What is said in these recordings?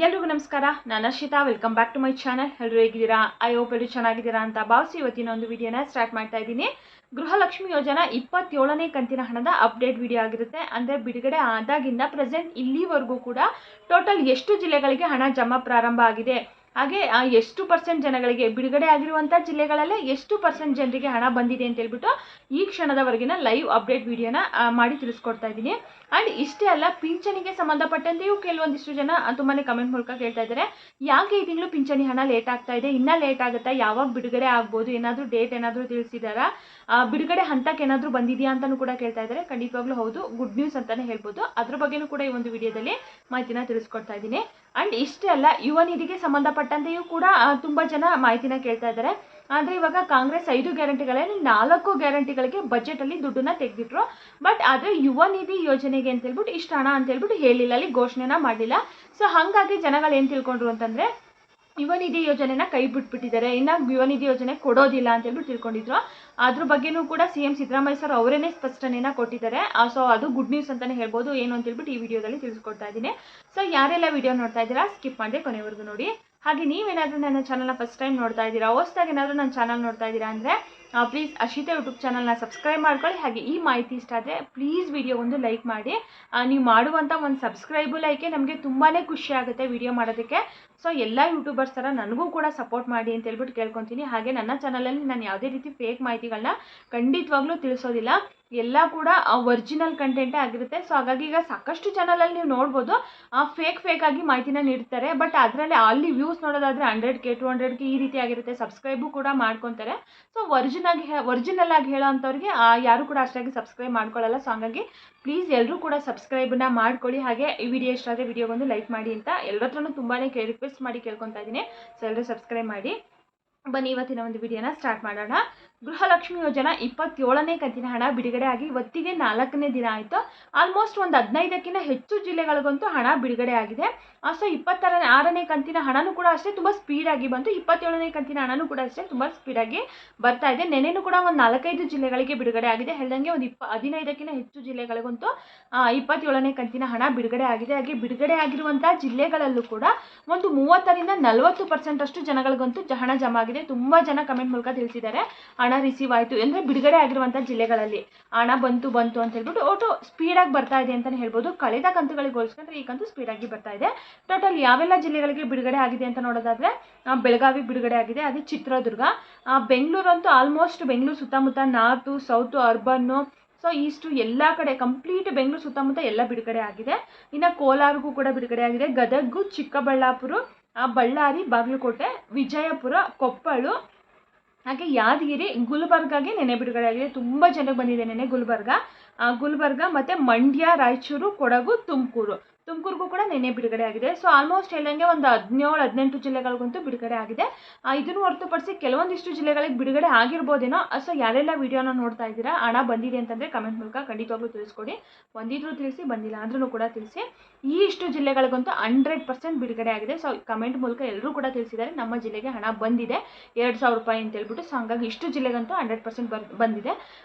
ಎಲ್ರಿಗೂ ನಮಸ್ಕಾರ. ನಾನು Arshitha. Welcome back to my channel. ಎಲ್ಲರೂ ಹೇಗಿದ್ದೀರಾ? ಐ ಹೋಪ್ ಎಲ್ಲರೂ ಚೆನ್ನಾಗಿದ್ದೀರಾ ಅಂತ ಭಾವಿಸಿ ಇವತ್ತಿನ ಒಂದು ವಿಡಿಯೋನ ಸ್ಟಾರ್ಟ್ ಮಾಡ್ತಾ ಇದ್ದೀನಿ. ಗೃಹಲಕ್ಷ್ಮಿ ಯೋಜನಾ 27ನೇ ಕಂತಿನ ಹಣದ ಅಪ್ಡೇಟ್ ವಿಡಿಯೋ ಆಗಿರುತ್ತೆ. ಅಂದರೆ ಬಿಡುಗಡೆ ಆದಾಗಿಂದ ಪ್ರೆಸೆಂಟ್ ಇಲ್ಲಿವರೆಗೂ ಕೂಡ ಟೋಟಲ್ ಎಷ್ಟು ಜಿಲ್ಲೆಗಳಿಗೆ ಹಣ ಜಮಾ ಪ್ರಾರಂಭ ಆಗಿದೆ, ಹಾಗೆ ಎಷ್ಟು ಪರ್ಸೆಂಟ್ ಜನಗಳಿಗೆ ಬಿಡುಗಡೆ ಆಗಿರುವಂಥ ಜಿಲ್ಲೆಗಳಲ್ಲೇ ಎಷ್ಟು ಪರ್ಸೆಂಟ್ ಜನರಿಗೆ ಹಣ ಬಂದಿದೆ ಅಂತ ಹೇಳ್ಬಿಟ್ಟು ಈ ಕ್ಷಣದವರೆಗಿನ ಲೈವ್ ಅಪ್ಡೇಟ್ ವಿಡಿಯೋನ ಮಾಡಿ ತಿಳಿಸ್ಕೊಡ್ತಾ ಇದ್ದೀನಿ. ಆ್ಯಂಡ್ ಇಷ್ಟೇ ಅಲ್ಲ, ಪಿಂಚಣಿಗೆ ಸಂಬಂಧಪಟ್ಟಂತೆಯೂ ಕೆಲವೊಂದಿಷ್ಟು ಜನ ತುಂಬಾ ಕಮೆಂಟ್ ಮೂಲಕ ಕೇಳ್ತಾ ಇದ್ದಾರೆ, ಯಾಕೆ ಈ ತಿಂಗಳು ಪಿಂಚಣಿ ಹಣ ಲೇಟ್ ಆಗ್ತಾ ಇದೆ, ಇನ್ನೂ ಲೇಟ್ ಆಗುತ್ತಾ, ಯಾವಾಗ ಬಿಡುಗಡೆ ಆಗ್ಬೋದು, ಏನಾದರೂ ಡೇಟ್ ಏನಾದರೂ ತಿಳಿಸಿದಾರಾ, ಬಿಡುಗಡೆ ಹಂತಕ್ಕೆ ಏನಾದರೂ ಬಂದಿದೆಯಾ ಅಂತಲೂ ಕೂಡ ಕೇಳ್ತಾ ಇದ್ದಾರೆ. ಖಂಡಿತವಾಗ್ಲೂ ಹೌದು, ಗುಡ್ ನ್ಯೂಸ್ ಅಂತಲೇ ಹೇಳ್ಬೋದು. ಅದ್ರ ಬಗ್ಗೆನೂ ಕೂಡ ಈ ಒಂದು ವಿಡಿಯೋದಲ್ಲಿ ಮಾಹಿತಿನ ತಿಳಿಸ್ಕೊಡ್ತಾ ಇದ್ದೀನಿ. ಆ್ಯಂಡ್ ಇಷ್ಟೇ ಅಲ್ಲ, ಯುವ ನಿಧಿಗೆ ಸಂಬಂಧಪಟ್ಟಂತೆಯೂ ಕೂಡ ತುಂಬ ಜನ ಮಾಹಿತಿನ ಕೇಳ್ತಾ ಇದ್ದಾರೆ. ಆದರೆ ಇವಾಗ ಕಾಂಗ್ರೆಸ್ 5 ಗ್ಯಾರಂಟಿಗಳಲ್ಲಿ 4 ಗ್ಯಾರಂಟಿಗಳಿಗೆ ಬಜೆಟಲ್ಲಿ ದುಡ್ಡನ್ನ ತೆಗೆದಿಟ್ರು. ಬಟ್ ಆದರೆ ಯುವ ನಿಧಿ ಯೋಜನೆಗೆ ಅಂತ ಹೇಳ್ಬಿಟ್ಟು ಇಷ್ಟು ಹಣ ಅಂತ ಹೇಳ್ಬಿಟ್ಟು ಹೇಳಿಲ್ಲ, ಅಲ್ಲಿ ಘೋಷಣೆನ ಮಾಡಲಿಲ್ಲ. ಸೊ ಹಾಗಾಗಿ ಜನಗಳು ಏನು ತಿಳ್ಕೊಂಡ್ರು ಅಂತಂದರೆ ಯುವ ನಿಧಿ ಯೋಜನೆನ ಕೈ ಬಿಟ್ಬಿಟ್ಟಿದ್ದಾರೆ, ಇನ್ನು ಯುವ ನಿಧಿ ಯೋಜನೆ ಕೊಡೋದಿಲ್ಲ ಅಂತ ಹೇಳ್ಬಿಟ್ಟು ತಿಳ್ಕೊಂಡಿದ್ರು. ಅದ್ರ ಬಗ್ಗೆನೂ ಕೂಡ CM ಸಿದ್ದರಾಮಯ್ಯ ಸರ್ ಅವರೇನೇ ಸ್ಪಷ್ಟನೆಯನ್ನು ಕೊಟ್ಟಿದ್ದಾರೆ. ಸೊ ಅದು ಗುಡ್ ನ್ಯೂಸ್ ಅಂತಲೇ ಹೇಳ್ಬೋದು. ಏನು ಅಂತ ಹೇಳ್ಬಿಟ್ಟು ಈ ವಿಡಿಯೋದಲ್ಲಿ ತಿಳಿಸ್ಕೊಡ್ತಾ ಇದ್ದೀನಿ. ಸೊ ಯಾರೆಲ್ಲ ವಿಡಿಯೋ ನೋಡ್ತಾ ಇದ್ದೀರಾ ಸ್ಕಿಪ್ ಮಾಡದೆ ಕೊನೆವರೆಗೂ ನೋಡಿ. ಹಾಗೆ ನೀವೇನಾದರೂ ನನ್ನ ಚಾನಲ್ನ ಫಸ್ಟ್ ಟೈಮ್ ನೋಡ್ತಾ ಇದ್ದೀರಾ, ಹೊಸದಾಗಿ ಏನಾದರೂ ನನ್ನ ಚಾನಲ್ ನೋಡ್ತಾ ಇದ್ದೀರಾ ಅಂದರೆ ಪ್ಲೀಸ್ ಅರ್ಷಿತಾ ಯೂಟ್ಯೂಬ್ ಚಾನಲ್ನ ಸಬ್ಸ್ಕ್ರೈಬ್ ಮಾಡ್ಕೊಳ್ಳಿ. ಹಾಗೆ ಈ ಮಾಹಿತಿ ಇಷ್ಟ ಆದರೆ ಪ್ಲೀಸ್ ವಿಡಿಯೋ ಒಂದು ಲೈಕ್ ಮಾಡಿ. ನೀವು ಮಾಡುವಂಥ ಒಂದು ಸಬ್ಸ್ಕ್ರೈಬು ಲೈಕೆ ನಮಗೆ ತುಂಬಾ ಖುಷಿ ಆಗುತ್ತೆ ವಿಡಿಯೋ ಮಾಡೋದಕ್ಕೆ. ಸೊ ಎಲ್ಲ ಯೂಟ್ಯೂಬರ್ಸ್ ಥರ ನನಗೂ ಕೂಡ ಸಪೋರ್ಟ್ ಮಾಡಿ ಅಂತ ಹೇಳ್ಬಿಟ್ಟು ಕೇಳ್ಕೊತೀನಿ. ಹಾಗೆ ನನ್ನ ಚಾನಲಲ್ಲಿ ನಾನು ಯಾವುದೇ ರೀತಿ ಫೇಕ್ ಮಾಹಿತಿಗಳನ್ನ ಖಂಡಿತವಾಗ್ಲೂ ತಿಳಿಸೋದಿಲ್ಲ, ಎಲ್ಲ ಕೂಡ ಒರಿಜಿನಲ್ ಕಂಟೆಂಟೇ ಆಗಿರುತ್ತೆ. ಸೊ ಹಾಗಾಗಿ ಈಗ ಸಾಕಷ್ಟು ಚಾನಲಲ್ಲಿ ನೀವು ನೋಡ್ಬೋದು ಫೇಕ್ ಆಗಿ ಮಾಹಿತಿನ ನೀಡ್ತಾರೆ. ಬಟ್ ಅದರಲ್ಲಿ ಅಲ್ಲಿ ವ್ಯೂಸ್ ನೋಡೋದಾದರೆ 100K 200K ಈ ರೀತಿ ಆಗಿರುತ್ತೆ. ಸಬ್ಸ್ಕ್ರೈಬು ಕೂಡ ಮಾಡ್ಕೊತಾರೆ. ಸೊ ಒರಿಜಿನಲ್ ಆಗಿ ಹೇಳೋ ಅಂಥವ್ರಿಗೆ ಯಾರು ಕೂಡ ಅಷ್ಟಾಗಿ ಸಬ್ಸ್ಕ್ರೈಬ್ ಮಾಡ್ಕೊಳ್ಳಲ್ಲ. ಸೊ ಹಾಗಾಗಿ ಪ್ಲೀಸ್ ಎಲ್ಲರೂ ಕೂಡ ಸಬ್ಸ್ಕ್ರೈಬನ್ನ ಮಾಡ್ಕೊಳ್ಳಿ. ಹಾಗೆ ಈ ವಿಡಿಯೋ ಇಷ್ಟ ಆದರೆ ವಿಡಿಯೋಗೊಂದು ಲೈಕ್ ಮಾಡಿ ಅಂತ ಎಲ್ಲರ ಹತ್ರನೂ ತುಂಬಾ ರಿಕ್ವೆಸ್ಟ್ ಮಾಡಿ ಕೇಳ್ಕೊತಾ ಇದ್ದೀನಿ. ಸೊ ಎಲ್ಲರೂ ಸಬ್ಸ್ಕ್ರೈಬ್ ಮಾಡಿ. ಬನ್ನಿ ಇವತ್ತಿನ ಒಂದು ವಿಡಿಯೋನ ಸ್ಟಾರ್ಟ್ ಮಾಡೋಣ. ಗೃಹಲಕ್ಷ್ಮಿ ಯೋಜನಾ 27ನೇ ಕಂತಿನ ಹಣ ಬಿಡುಗಡೆ ಆಗಿ ಇವತ್ತಿಗೆ 4ನೇ ದಿನ ಆಯಿತು. ಆಲ್ಮೋಸ್ಟ್ ಒಂದು 15ಕ್ಕಿಂತ ಹೆಚ್ಚು ಜಿಲ್ಲೆಗಳಿಗಂತೂ ಹಣ ಬಿಡುಗಡೆ ಆಗಿದೆ. ಸೊ 26ನೇ ಕಂತಿನ ಹಣನೂ ಕೂಡ ಅಷ್ಟೇ ತುಂಬ ಸ್ಪೀಡಾಗಿ ಬಂತು. 27ನೇ ಕಂತಿನ ಹಣನೂ ಕೂಡ ಅಷ್ಟೇ ತುಂಬ ಸ್ಪೀಡಾಗಿ ಬರ್ತಾ ಇದೆ. ನೆನೆನೂ ಕೂಡ ಒಂದು 4-5 ಜಿಲ್ಲೆಗಳಿಗೆ ಬಿಡುಗಡೆ ಆಗಿದೆ. ಹೇಳ್ದಂಗೆ ಒಂದು 15ಕ್ಕಿಂತ ಹೆಚ್ಚು ಜಿಲ್ಲೆಗಳಿಗಂತೂ 27ನೇ ಕಂತಿನ ಹಣ ಬಿಡುಗಡೆ ಆಗಿದೆ. ಹಾಗೆ ಬಿಡುಗಡೆ ಆಗಿರುವಂಥ ಜಿಲ್ಲೆಗಳಲ್ಲೂ ಕೂಡ ಒಂದು 30ರಿಂದ 40% ಅಷ್ಟು ಜನಗಳಿಗಂತೂ ಹಣ ಜಮಾ ಆಗಿದೆ. ತುಂಬ ಜನ ಕಮೆಂಟ್ ಮೂಲಕ ತಿಳಿಸಿದ್ದಾರೆ ಹಣ ರಿಸೀವ್ ಆಯಿತು ಅಂದರೆ ಬಿಡುಗಡೆ ಆಗಿರುವಂಥ ಜಿಲ್ಲೆಗಳಲ್ಲಿ ಹಣ ಬಂತು ಅಂತ ಹೇಳ್ಬಿಟ್ಟು ಒಟ್ಟು ಸ್ಪೀಡಾಗಿ ಬರ್ತಾ ಇದೆ ಅಂತಲೇ ಹೇಳ್ಬೋದು. ಕಳೆದ ಕಂತುಗಳಿಗೆ ಹೋಲಿಸ್ಕೊಂಡ್ರೆ ಈ ಕಂತು ಸ್ಪೀಡಾಗಿ ಬರ್ತಾ ಇದೆ. ಟೋಟಲ್ ಯಾವೆಲ್ಲ ಜಿಲ್ಲೆಗಳಿಗೆ ಬಿಡುಗಡೆ ಆಗಿದೆ ಅಂತ ನೋಡೋದಾದರೆ ಬೆಳಗಾವಿ ಬಿಡುಗಡೆ ಆಗಿದೆ, ಅದೇ ಚಿತ್ರದುರ್ಗ, ಬೆಂಗಳೂರು ಅಂತೂ ಆಲ್ಮೋಸ್ಟ್ ಬೆಂಗಳೂರು ಸುತ್ತಮುತ್ತ ನಾರ್ತು ಸೌತು ಅರ್ಬನ್ನು ಸೊ ಈಸ್ಟು ಎಲ್ಲ ಕಡೆ ಕಂಪ್ಲೀಟ್ ಬೆಂಗಳೂರು ಸುತ್ತಮುತ್ತ ಎಲ್ಲ ಬಿಡುಗಡೆ ಆಗಿದೆ. ಇನ್ನು ಕೋಲಾರಗೂ ಕೂಡ ಬಿಡುಗಡೆ ಆಗಿದೆ. ಗದಗು, ಚಿಕ್ಕಬಳ್ಳಾಪುರ, ಬಳ್ಳಾರಿ, ಬಾಗಲಕೋಟೆ, ವಿಜಯಪುರ, ಕೊಪ್ಪಳ, ಹಾಗೆ ಯಾದಗಿರಿ, ಗುಲ್ಬರ್ಗಾಗೆ ನೆನೆ ಬಿಡುಗಡೆ ಆಗಿದೆ. ತುಂಬ ಜನಕ್ಕೆ ಬಂದಿದೆ ನೆನೆ ಗುಲ್ಬರ್ಗ ಮತ್ತು ಮಂಡ್ಯ, ರಾಯಚೂರು, ಕೊಡಗು, ತುಮಕೂರಿಗೂ ಕೂಡ ನೆನೆ ಬಿಡುಗಡೆ ಆಗಿದೆ. ಸೊ ಆಲ್ಮೋಸ್ಟ್ ಹೇಳಂಗೆ ಒಂದು 17-18 ಜಿಲ್ಲೆಗಳಿಗಂತೂ ಬಿಡುಗಡೆ ಆಗಿದೆ. ಇದನ್ನು ಹೊರತುಪಡಿಸಿ ಕೆಲವೊಂದಿಷ್ಟು ಜಿಲ್ಲೆಗಳಿಗೆ ಬಿಡುಗಡೆ ಆಗಿರ್ಬೋದೇನೋ. ಸೊ ಯಾರೆಲ್ಲ ವಿಡಿಯೋನ ನೋಡ್ತಾ ಇದ್ದೀರಾ ಹಣ ಬಂದಿದೆ ಅಂತಂದರೆ ಕಮೆಂಟ್ ಮೂಲಕ ಖಂಡಿತವಾಗ್ಲೂ ತಿಳಿಸ್ಕೊಡಿ. ಬಂದಿದ್ರು ತಿಳಿಸಿ, ಬಂದಿಲ್ಲ ಅಂದ್ರೂ ಕೂಡ ತಿಳಿಸಿ. ಈ ಇಷ್ಟು ಜಿಲ್ಲೆಗಳಿಗಂತೂ 100% ಬಿಡುಗಡೆ ಆಗಿದೆ. ಸೊ ಕಮೆಂಟ್ ಮೂಲಕ ಎಲ್ಲರೂ ಕೂಡ ತಿಳಿಸಿದ್ದಾರೆ ನಮ್ಮ ಜಿಲ್ಲೆಗೆ ಹಣ ಬಂದಿದೆ 2,000 ರೂಪಾಯಿ ಅಂತ ಹೇಳ್ಬಿಟ್ಟು. ಸೊ ಹಾಗಾಗಿ ಇಷ್ಟು ಜಿಲ್ಲೆಗಂತೂ 100% ಬಂದಿದೆ.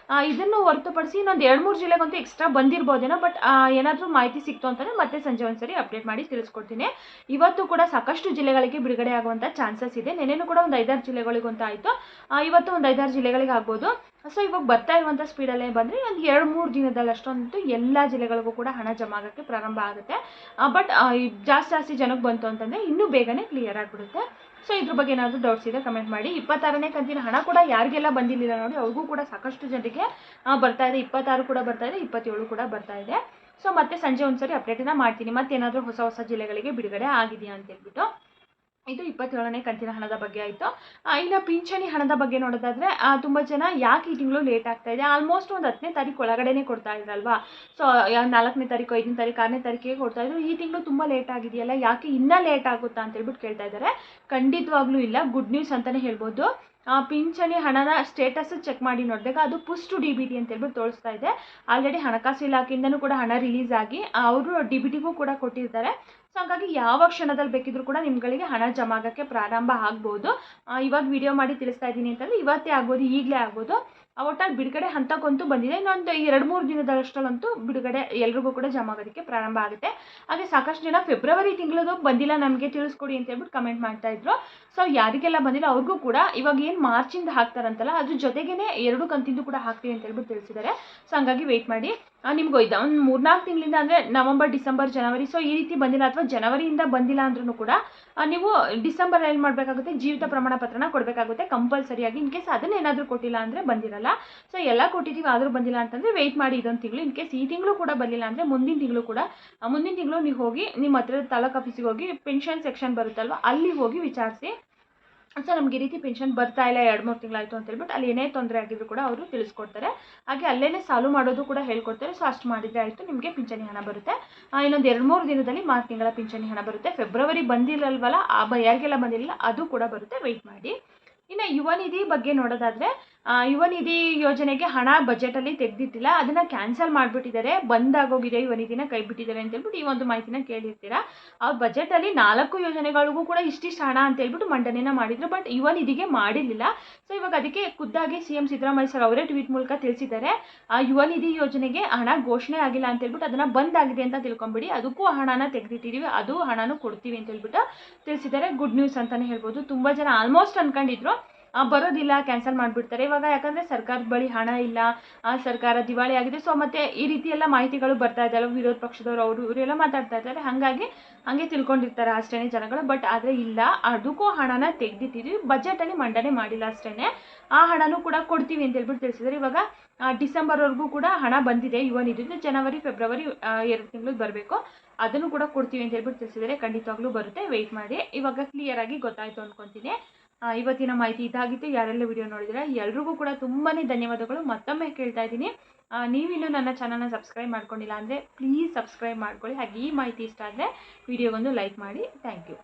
ಇದನ್ನು ಹೊರತುಪಡಿಸಿ ಇನ್ನೊಂದು 2-3 ಜಿಲ್ಲೆಗಂತೂ ಎಕ್ಸ್ಟ್ರಾ ಬಂದಿರ್ಬೋದೇನೋ. ಬಟ್ ಏನಾದರೂ ಮಾಹಿತಿ ಸಿಕ್ತು ಅಂತಂದರೆ ಮತ್ತೆ ಸಂಜೆ ಒಂದ್ಸರಿ ಅಪ್ಡೇಟ್ ಮಾಡಿ ತಿಳಿಸ್ಕೊಡ್ತೀನಿ. ಇವತ್ತು ಕೂಡ ಸಾಕಷ್ಟು ಜಿಲ್ಲೆಗಳಿಗೆ ಬಿಡುಗಡೆ ಆಗುವಂಥ ಚಾನ್ಸಸ್ ಇದೆ. ನೆನೆನೂ ಕೂಡ ಒಂದು 5-6 ಜಿಲ್ಲೆಗಳಿಗಂತ ಆಯಿತು. ಇವತ್ತು ಒಂದು 5-6 ಜಿಲ್ಲೆಗಳಿಗೆ ಆಗ್ಬೋದು. ಸೊ ಇವಾಗ ಬರ್ತಾ ಇರುವಂಥ ಸ್ಪೀಡಲ್ಲೇ ಬಂದರೆ ಒಂದು 2-3 ದಿನದಲ್ಲಿ ಅಷ್ಟೊಂದು ಎಲ್ಲ ಜಿಲ್ಲೆಗಳಿಗೂ ಕೂಡ ಹಣ ಜಮಾ ಆಗೋಕ್ಕೆ ಪ್ರಾರಂಭ ಆಗುತ್ತೆ. ಬಟ್ ಜಾಸ್ತಿ ಜನಕ್ಕೆ ಬಂತು ಅಂತಂದರೆ ಇನ್ನೂ ಬೇಗನೆ ಕ್ಲಿಯರ್ ಆಗಿಬಿಡುತ್ತೆ. ಸೊ ಇದ್ರ ಬಗ್ಗೆ ಏನಾದರೂ ಡೌಟ್ಸ್ ಇದೆ ಕಮೆಂಟ್ ಮಾಡಿ. 26ನೇ ಕಂತಿನ ಹಣ ಕೂಡ ಯಾರಿಗೆಲ್ಲ ಬಂದಿರಲಿಲ್ಲ ನೋಡಿ ಅವ್ರಿಗೂ ಕೂಡ ಸಾಕಷ್ಟು ಜನರಿಗೆ ಬರ್ತಾ ಇದೆ. 26 ಕೂಡ ಬರ್ತಾ ಇದೆ, 27 ಕೂಡ ಬರ್ತಾ ಇದೆ. ಸೊ ಮತ್ತೆ ಸಂಜೆ ಒಂದ್ಸರಿ ಅಪ್ಡೇಟನ್ನು ಮಾಡ್ತೀನಿ, ಮತ್ತೇನಾದರೂ ಹೊಸ ಜಿಲ್ಲೆಗಳಿಗೆ ಬಿಡುಗಡೆ ಆಗಿದೆಯಾ ಅಂತ ಹೇಳ್ಬಿಟ್ಟು. ಇದು 27ನೇ ಕಂತಿನ ಹಣದ ಬಗ್ಗೆ ಆಯಿತು. ಇನ್ನು ಪಿಂಚಣಿ ಹಣದ ಬಗ್ಗೆ ನೋಡೋದಾದರೆ ತುಂಬ ಜನ ಯಾಕೆ ಈ ತಿಂಗಳು ಲೇಟ್ ಆಗ್ತಾ ಇದೆ, ಆಲ್ಮೋಸ್ಟ್ ಒಂದು 10ನೇ ತಾರೀಕು ಒಳಗಡೆನೇ ಕೊಡ್ತಾ ಇದ್ರಲ್ವಾ. ಸೊ 4ನೇ ತಾರೀಕು 5ನೇ ತಾರೀಕು 6ನೇ ತಾರೀಕಿಗೆ ಕೊಡ್ತಾ ಇದ್ರು. ಈ ತಿಂಗಳು ತುಂಬ ಲೇಟ್ ಆಗಿದೆಯಲ್ಲ, ಯಾಕೆ ಇನ್ನೂ ಲೇಟ್ ಆಗುತ್ತಾ ಅಂತ ಹೇಳ್ಬಿಟ್ಟು ಕೇಳ್ತಾ ಇದ್ದಾರೆ. ಖಂಡಿತವಾಗ್ಲೂ ಇಲ್ಲ, ಗುಡ್ ನ್ಯೂಸ್ ಅಂತಲೇ ಹೇಳ್ಬೋದು. ಪಿಂಚಣಿ ಹಣದ ಸ್ಟೇಟಸ್ ಚೆಕ್ ಮಾಡಿ ನೋಡಿದಾಗ ಅದು ಪುಷ್ ಟು DBT ಅಂತ ಹೇಳ್ಬಿಟ್ಟು ತೋರಿಸ್ತಾ ಇದೆ. ಆಲ್ರೆಡಿ ಹಣಕಾಸು ಇಲಾಖೆಯಿಂದನೂ ಕೂಡ ಹಣ ರಿಲೀಸ್ ಆಗಿ ಅವರು DBTಗೂ ಕೂಡ ಕೊಟ್ಟಿರ್ತಾರೆ. ಸೊ ಹಾಗಾಗಿ ಯಾವ ಕ್ಷಣದಲ್ಲಿ ಬೇಕಿದ್ರೂ ಕೂಡ ನಿಮ್ಗಳಿಗೆ ಹಣ ಜಮಾ ಆಗೋಕ್ಕೆ ಪ್ರಾರಂಭ ಆಗ್ಬೋದು. ಇವಾಗ ವಿಡಿಯೋ ಮಾಡಿ ತಿಳಿಸ್ತಾ ಇದ್ದೀನಿ ಅಂತಂದರೆ ಇವತ್ತೇ ಆಗ್ಬೋದು, ಈಗಲೇ ಆಗ್ಬೋದು. ಒಟ್ಟಾಗಿ ಬಿಡುಗಡೆ ಹಂತಕ್ಕಂತೂ ಬಂದಿದೆ. ಇನ್ನೊಂದು 2-3 ದಿನದಷ್ಟಲ್ಲಂತೂ ಬಿಡುಗಡೆ ಎಲ್ರಿಗೂ ಕೂಡ ಜಮಾ ಆಗೋದಕ್ಕೆ ಪ್ರಾರಂಭ ಆಗುತ್ತೆ. ಹಾಗೆ ಸಾಕಷ್ಟು ಜನ ಫೆಬ್ರವರಿ ತಿಂಗಳದು ಬಂದಿಲ್ಲ ನಮಗೆ ತಿಳಿಸ್ಕೊಡಿ ಅಂತ ಹೇಳ್ಬಿಟ್ಟು ಕಮೆಂಟ್ ಮಾಡ್ತಾ ಇದ್ರು. ಸೊ ಯಾರಿಗೆಲ್ಲ ಬಂದಿಲ್ಲ ಅವ್ರಿಗೂ ಕೂಡ ಇವಾಗ ಏನು ಮಾರ್ಚಿಂದ ಹಾಕ್ತಾರಂತಲ್ಲ ಅದ್ರ ಜೊತೆಗೇನೆ 2 ಕಂತಿಂದು ಕೂಡ ಹಾಕ್ತೀವಿ ಅಂತ ಹೇಳ್ಬಿಟ್ಟು ತಿಳಿಸಿದ್ದಾರೆ. ಸೊ ಹಂಗಾಗಿ ವೆಯ್ಟ್ ಮಾಡಿ. ನಿಮ್ಗೆ ಹೋಯ್ತಾ ಒಂದು 3-4 ತಿಂಗಳಿಂದ ಅಂದರೆ ನವಂಬರ್, ಡಿಸೆಂಬರ್, ಜನವರಿ ಸೊ ಈ ರೀತಿ ಬಂದಿಲ್ಲ ಅಥವಾ ಜನವರಿಯಿಂದ ಬಂದಿಲ್ಲ ಅಂದ್ರೂ ಕೂಡ ನೀವು ಡಿಸೆಂಬರ್ ಏನು ಮಾಡಬೇಕಾಗುತ್ತೆ, ಜೀವಿತ ಪ್ರಮಾಣ ಪತ್ರನ ಕೊಡಬೇಕಾಗುತ್ತೆ ಕಂಪಲ್ಸರಿಯಾಗಿ. ಇನ್ ಕೇಸ್ ಅದನ್ನ ಏನಾದರೂ ಕೊಟ್ಟಿಲ್ಲ ಅಂದರೆ ಬಂದಿರಲ್ಲ. ಸೊ ಎಲ್ಲ ಕೊಟ್ಟಿದ್ದೀವಿ ಆದರೂ ಬಂದಿಲ್ಲ ಅಂತಂದರೆ ವೆಯ್ಟ್ ಮಾಡಿ ಇದೊಂದು ತಿಂಗಳು. ಇನ್ ಕೇಸ್ ಈ ತಿಂಗಳು ಕೂಡ ಬಂದಿಲ್ಲ ಅಂದರೆ ಮುಂದಿನ ತಿಂಗಳು ನೀವು ಹೋಗಿ ನಿಮ್ಮ ಹತ್ರದ ತಾಲೂಕು ಆಫೀಸಿಗೆ ಹೋಗಿ ಪೆನ್ಷನ್ ಸೆಕ್ಷನ್ ಬರುತ್ತಲ್ವ ಅಲ್ಲಿ ಹೋಗಿ ವಿಚಾರಿಸಿ. ಸೊ ನಮ್ಗೆ ಈ ರೀತಿ ಪೆನ್ಷನ್ ಬರ್ತಾ ಇಲ್ಲ 2-3 ತಿಂಗಳಾಯಿತು ಅಂತ ಹೇಳ್ಬಿಟ್ಟು ಅಲ್ಲಿ ಏನೇ ತೊಂದರೆ ಆಗಿದ್ರು ಕೂಡ ಅವರು ತಿಳಿಸ್ಕೊಡ್ತಾರೆ. ಹಾಗೆ ಅಲ್ಲೇ ಸಾಲ್ವ್ ಮಾಡೋದು ಕೂಡ ಹೇಳ್ಕೊಡ್ತಾರೆ. ಸೊ ಅಷ್ಟು ಮಾಡಿದರೆ ಆಯಿತು, ನಿಮಗೆ ಪಿಂಚಣಿ ಹಣ ಬರುತ್ತೆ. ಇನ್ನೊಂದು 2-3 ದಿನದಲ್ಲಿ ಮಾರ್ಚ್ ತಿಂಗಳ ಪಿಂಚಣಿ ಹಣ ಬರುತ್ತೆ. ಫೆಬ್ರವರಿ ಬಂದಿಲ್ಲವಲ್ಲ ಯಾರಿಗೆಲ್ಲ ಬಂದಿಲ್ಲ ಅದು ಕೂಡ ಬರುತ್ತೆ, ವೆಯ್ಟ್ ಮಾಡಿ. ಇನ್ನು ಯುವ ನಿಧಿ ಬಗ್ಗೆ ನೋಡೋದಾದರೆ ಯುವ ನಿಧಿ ಯೋಜನೆಗೆ ಹಣ ಬಜೆಟಲ್ಲಿ ತೆಗೆದಿಟ್ಟಿಲ್ಲ, ಅದನ್ನು ಕ್ಯಾನ್ಸಲ್ ಮಾಡಿಬಿಟ್ಟಿದ್ದಾರೆ. ಬಂದಾಗೋಗಿದೆ, ಯುವ ನಿಧಿನ ಕೈ ಬಿಟ್ಟಿದ್ದಾರೆ ಅಂತ ಹೇಳ್ಬಿಟ್ಟು ಈ ಒಂದು ಮಾಹಿತಿನ ಕೇಳಿರ್ತೀರಾ. ಅವ್ರ ಬಜೆಟಲ್ಲಿ 4 ಯೋಜನೆಗಳಿಗೂ ಕೂಡ ಇಷ್ಟಿಷ್ಟು ಹಣ ಅಂತ ಹೇಳ್ಬಿಟ್ಟು ಮಂಡನೆನ ಮಾಡಿದ್ರು, ಬಟ್ ಯುವ ನಿಧಿಗೆ ಮಾಡಿರಲಿಲ್ಲ. ಸೊ ಇವಾಗ ಅದಕ್ಕೆ ಖುದ್ದಾಗಿ CM ಸಿದ್ದರಾಮಯ್ಯ ಸರ್ ಅವರೇ ಟ್ವೀಟ್ ಮೂಲಕ ತಿಳಿಸಿದ್ದಾರೆ, ಯುವ ನಿಧಿ ಯೋಜನೆಗೆ ಹಣ ಘೋಷಣೆ ಆಗಿಲ್ಲ ಅಂತ ಹೇಳ್ಬಿಟ್ಟು ಅದನ್ನು ಬಂದಾಗಿದೆ ಅಂತ ತಿಳ್ಕೊಂಬಿಡಿ, ಅದಕ್ಕೂ ಹಣನ ತೆಗೆದಿಟ್ಟಿದ್ದೀವಿ, ಅದು ಹಣನೂ ಕೊಡ್ತೀವಿ ಅಂತ ಹೇಳ್ಬಿಟ್ಟು ತಿಳಿಸಿದ್ದಾರೆ. ಗುಡ್ ನ್ಯೂಸ್ ಅಂತಲೇ ಹೇಳ್ಬೋದು. ತುಂಬ ಜನ ಆಲ್ಮೋಸ್ಟ್ ಅನ್ಕೊಂಡಿದ್ರು ಬರೋದಿಲ್ಲ, ಕ್ಯಾನ್ಸಲ್ ಮಾಡಿಬಿಡ್ತಾರೆ ಇವಾಗ, ಯಾಕಂದರೆ ಸರ್ಕಾರದ ಬಳಿ ಹಣ ಇಲ್ಲ, ಸರ್ಕಾರ ದಿವಾಳಿ ಆಗಿದೆ. ಸೊ ಮತ್ತು ಈ ರೀತಿ ಎಲ್ಲ ಮಾಹಿತಿಗಳು ಬರ್ತಾ ಇದ್ದಾವೆ, ವಿರೋಧ ಪಕ್ಷದವರು ಅವರು ಇವರೆಲ್ಲ ಮಾತಾಡ್ತಾ ಇದ್ದಾರೆ. ಹಾಗಾಗಿ ಹಾಗೆ ತಿಳ್ಕೊಂಡಿರ್ತಾರೆ ಅಷ್ಟೇ ಜನಗಳು. ಬಟ್ ಆದರೆ ಇಲ್ಲ, ಅದಕ್ಕೂ ಹಣನ ತೆಗೆದಿಟ್ಟಿದ್ವಿ, ಬಜೆಟಲ್ಲಿ ಮಂಡನೆ ಮಾಡಿಲ್ಲ ಅಷ್ಟೇ. ಆ ಹಣನೂ ಕೂಡ ಕೊಡ್ತೀವಿ ಅಂತ ಹೇಳ್ಬಿಟ್ಟು ತಿಳಿಸಿದ್ದಾರೆ. ಇವಾಗ ಡಿಸೆಂಬರ್ವರೆಗೂ ಕೂಡ ಹಣ ಬಂದಿದೆ ಯುವ ನಿಧಿದು, ಜನವರಿ ಫೆಬ್ರವರಿ 2 ತಿಂಗಳು ಬರಬೇಕು, ಅದನ್ನು ಕೂಡ ಕೊಡ್ತೀವಿ ಅಂತ ಹೇಳ್ಬಿಟ್ಟು ತಿಳಿಸಿದ್ದಾರೆ. ಖಂಡಿತವಾಗ್ಲೂ ಬರುತ್ತೆ, ವೆಯ್ಟ್ ಮಾಡಿ. ಇವಾಗ ಕ್ಲಿಯರಾಗಿ ಗೊತ್ತಾಯಿತು ಅಂದ್ಕೊತೀನಿ. ಇವತ್ತಿನ ಮಾಹಿತಿ ಇದಾಗಿತ್ತು. ಯಾರೆಲ್ಲ ವಿಡಿಯೋ ನೋಡಿದ್ರೆ ಎಲ್ರಿಗೂ ಕೂಡ ತುಂಬಾ ಧನ್ಯವಾದಗಳು. ಮತ್ತೊಮ್ಮೆ ಕೇಳ್ತಾ ಇದ್ದೀನಿ, ನೀವಿನ್ನೂ ನನ್ನ ಚಾನಲ್ನ ಸಬ್ಸ್ಕ್ರೈಬ್ ಮಾಡ್ಕೊಂಡಿಲ್ಲ ಅಂದರೆ ಪ್ಲೀಸ್ ಸಬ್ಸ್ಕ್ರೈಬ್ ಮಾಡ್ಕೊಳ್ಳಿ. ಹಾಗೆ ಈ ಮಾಹಿತಿ ಇಷ್ಟ ಆದರೆ ವಿಡಿಯೋಗೊಂದು ಲೈಕ್ ಮಾಡಿ. Thank you.